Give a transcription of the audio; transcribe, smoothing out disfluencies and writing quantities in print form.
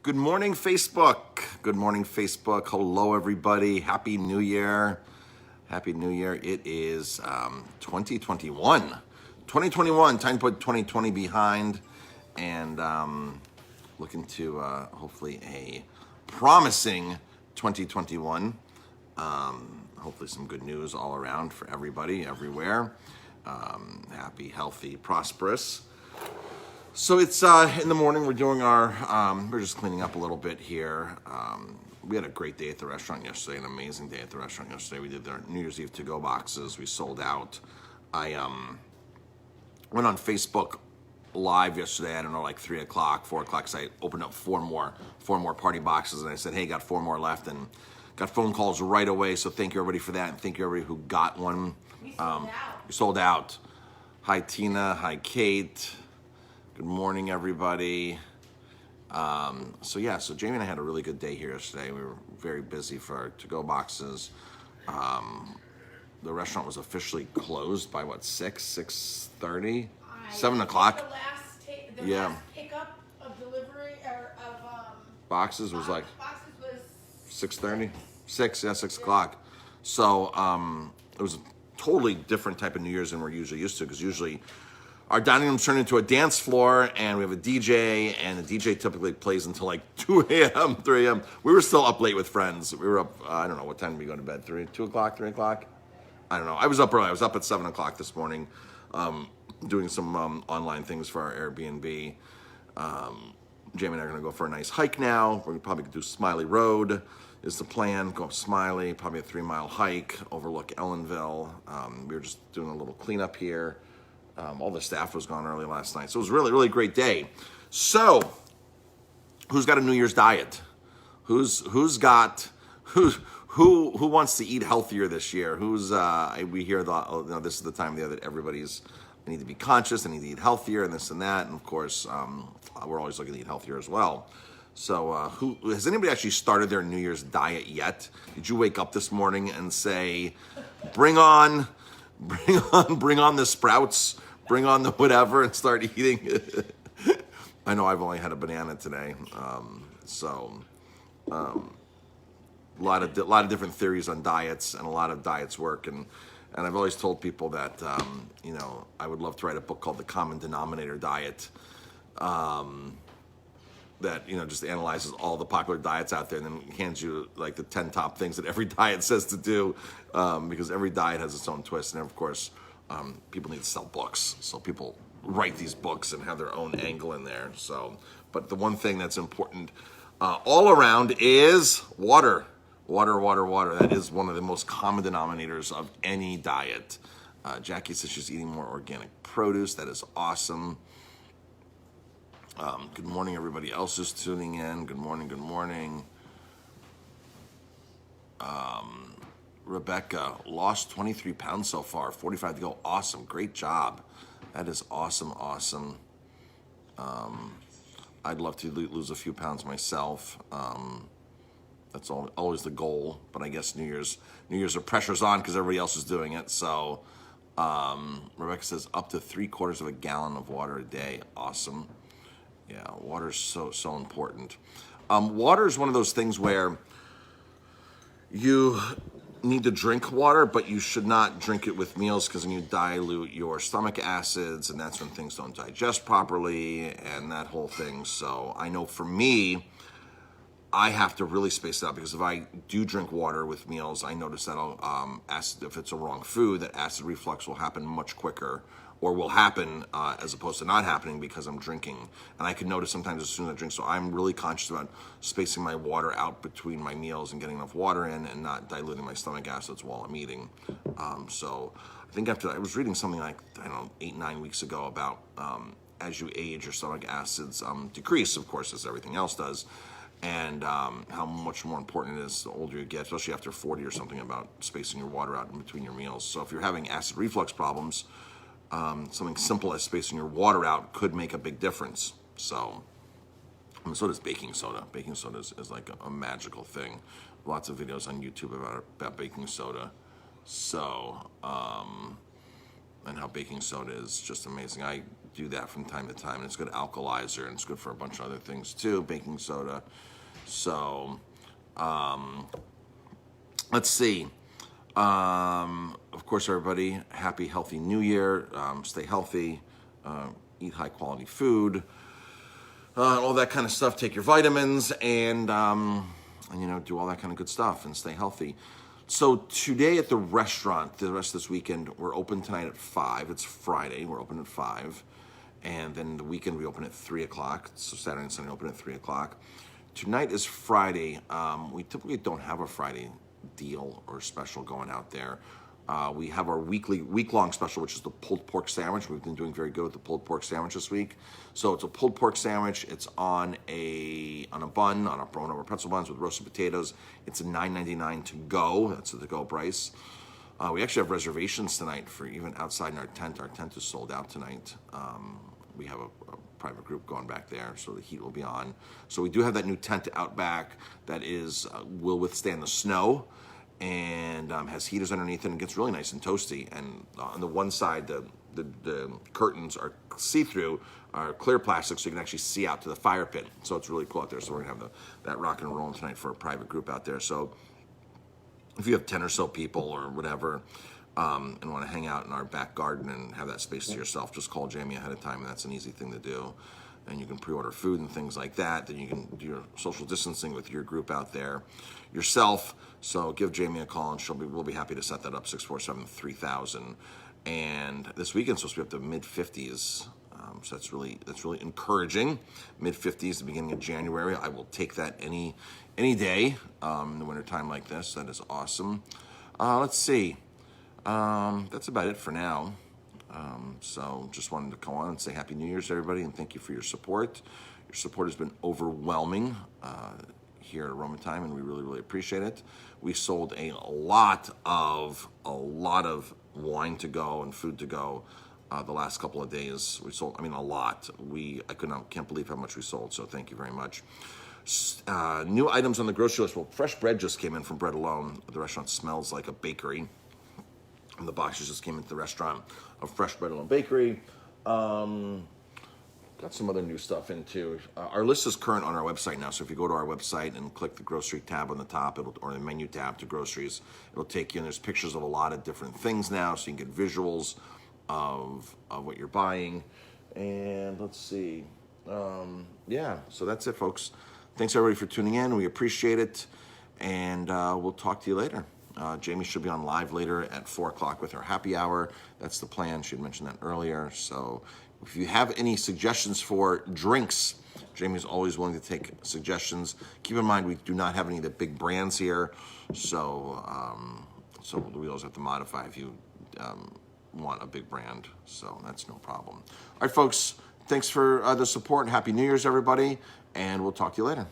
Good morning, Facebook. Good morning, Facebook. Hello, everybody. Happy New Year. Happy New Year. It is 2021. 2021. Time to put 2020 behind and looking to hopefully a promising 2021. Hopefully some good news all around for everybody, everywhere. Happy, healthy, prosperous. So it's in the morning. We're doing we're just cleaning up a little bit here. We had a great day at the restaurant yesterday, an amazing day at the restaurant yesterday. We did our New Year's Eve to-go boxes. We sold out. I went on Facebook Live yesterday, I don't know, like 3 o'clock, 4 o'clock, because I opened up four more party boxes, and I said, hey, got 4 more left, and got phone calls right away, so thank you everybody for that, and thank you everybody who got one. We sold out. We sold out. Hi, Tina. Hi, Kate. Good morning, everybody. So Jamie and I had a really good day here yesterday. We were very busy for our to-go boxes. The restaurant was officially closed by what, 6:30, 7 o'clock. The last pickup of delivery or of Boxes was like boxes was 6:30, 6 o'clock. So it was a totally different type of New Year's than we're usually used to, because usually our dining room's turned into a dance floor, and we have a DJ, and the DJ typically plays until like 2 a.m., 3 a.m. We were still up late with friends. We were up, I don't know, what time did we go to bed? 2 o'clock, 3 o'clock? I don't know. I was up early. I was up at 7 o'clock this morning doing some online things for our Airbnb. Jamie and I are going to go for a nice hike now. We're probably going to do Smiley Road is the plan. Go up Smiley, probably a 3-mile hike, overlook Ellenville. We were just doing a little cleanup here. All the staff was gone early last night. So it was a really, really great day. So who's got a New Year's diet? Who wants to eat healthier this year? We hear this is the time of the year that everybody's, I need to be conscious, I need to eat healthier, and this and that. And of course, we're always looking to eat healthier as well. So has anybody actually started their New Year's diet yet? Did you wake up this morning and say, bring on the sprouts, bring on the whatever, and start eating? I know I've only had a banana today. A lot of different theories on diets, and a lot of diets work. And I've always told people that, I would love to write a book called The Common Denominator Diet, that, just analyzes all the popular diets out there and then hands you like the 10 top things that every diet says to do, because every diet has its own twist. And of course, people need to sell books. So people write these books and have their own angle in there. So, but the one thing that's important all around is water. Water. That is one of the most common denominators of any diet. Jackie says she's eating more organic produce. That is awesome. Good morning, everybody else is tuning in. Good morning. Rebecca lost 23 pounds so far, 45 to go. Awesome, great job. That is awesome. I'd love to lose a few pounds myself. That's always the goal, but I guess New Year's the pressure's on because everybody else is doing it. So Rebecca says up to 3/4 gallon of water a day. Awesome. Yeah, water is so important. Water is one of those things where you need to drink water, but you should not drink it with meals, because then you dilute your stomach acids, and that's when things don't digest properly and that whole thing. So I know for me, I have to really space it out, because if I do drink water with meals, I notice that if it's a wrong food, that acid reflux will happen much quicker, or will happen as opposed to not happening because I'm drinking. And I can notice sometimes as soon as I drink. So I'm really conscious about spacing my water out between my meals and getting enough water in and not diluting my stomach acids while I'm eating. So I think I was reading something like, 8-9 weeks ago about as you age, your stomach acids decrease, of course, as everything else does. And how much more important it is the older you get, especially after 40 or something, about spacing your water out in between your meals. So if you're having acid reflux problems, something simple as spacing your water out could make a big difference. So does baking soda. Baking soda is like a magical thing. Lots of videos on YouTube about baking soda. So, and how baking soda is just amazing. I do that from time to time. And it's good alkalizer, and it's good for a bunch of other things too, baking soda. So, let's see. Of course, everybody, happy, healthy New Year. Stay healthy, eat high quality food, all that kind of stuff. Take your vitamins and do all that kind of good stuff and stay healthy. So today at the restaurant, the rest of this weekend, we're open tonight at 5. It's Friday. We're open at 5. And then the weekend we open at 3 o'clock. So Saturday and Sunday open at 3 o'clock. Tonight is Friday. We typically don't have a Friday deal or special going out there. We have our week-long special, which is the pulled pork sandwich. We've been doing very good with the pulled pork sandwich this week. So it's a pulled pork sandwich. It's on a bun, one of our pretzel buns with roasted potatoes. It's $9.99 to go. That's the to-go price. We actually have reservations tonight for even outside in our tent. Our tent is sold out tonight. We have a private group going back there, so the heat will be on. So we do have that new tent out back that will withstand the snow, and has heaters underneath it, and it gets really nice and toasty. And on the one side, the curtains are see-through, are clear plastic, so you can actually see out to the fire pit. So it's really cool out there. So we're gonna have that rock and roll tonight for a private group out there. So if you have 10 or so people or whatever, and want to hang out in our back garden and have that space to yourself, just call Jamie ahead of time, and that's an easy thing to do. And you can pre-order food and things like that. Then you can do your social distancing with your group out there yourself. So give Jamie a call, and we'll be happy to set that up. 647-3000. And this weekend's supposed to be up to mid-50s. So that's really encouraging. Mid-50s, the beginning of January. I will take that any day in the wintertime like this. That is awesome. Let's see. That's about it for now. So just wanted to come on and say Happy New Year's to everybody, and thank you for your support. Your support has been overwhelming here at Aroma Time, and we really, really appreciate it. We sold a lot of wine to go and food to go the last couple of days. We sold, a lot. Can't believe how much we sold, so thank you very much. New items on the grocery list. Well, fresh bread just came in from Bread Alone. The restaurant smells like a bakery. And the boxes just came into the restaurant of Fresh Bread Alone Bakery. Got some other new stuff in too. Our list is current on our website now, so if you go to our website and click the grocery tab on the top, or the menu tab to groceries, it'll take you, and there's pictures of a lot of different things now, so you can get visuals of what you're buying. And let's see. So that's it, folks. Thanks everybody for tuning in. We appreciate it, and we'll talk to you later. Jamie should be on live later at 4 o'clock with her happy hour. That's the plan. She had mentioned that earlier. So if you have any suggestions for drinks, Jamie's always willing to take suggestions. Keep in mind, we do not have any of the big brands here. So we always have to modify if you want a big brand. So that's no problem. All right, folks, thanks for the support, and Happy New Year's, everybody. And we'll talk to you later.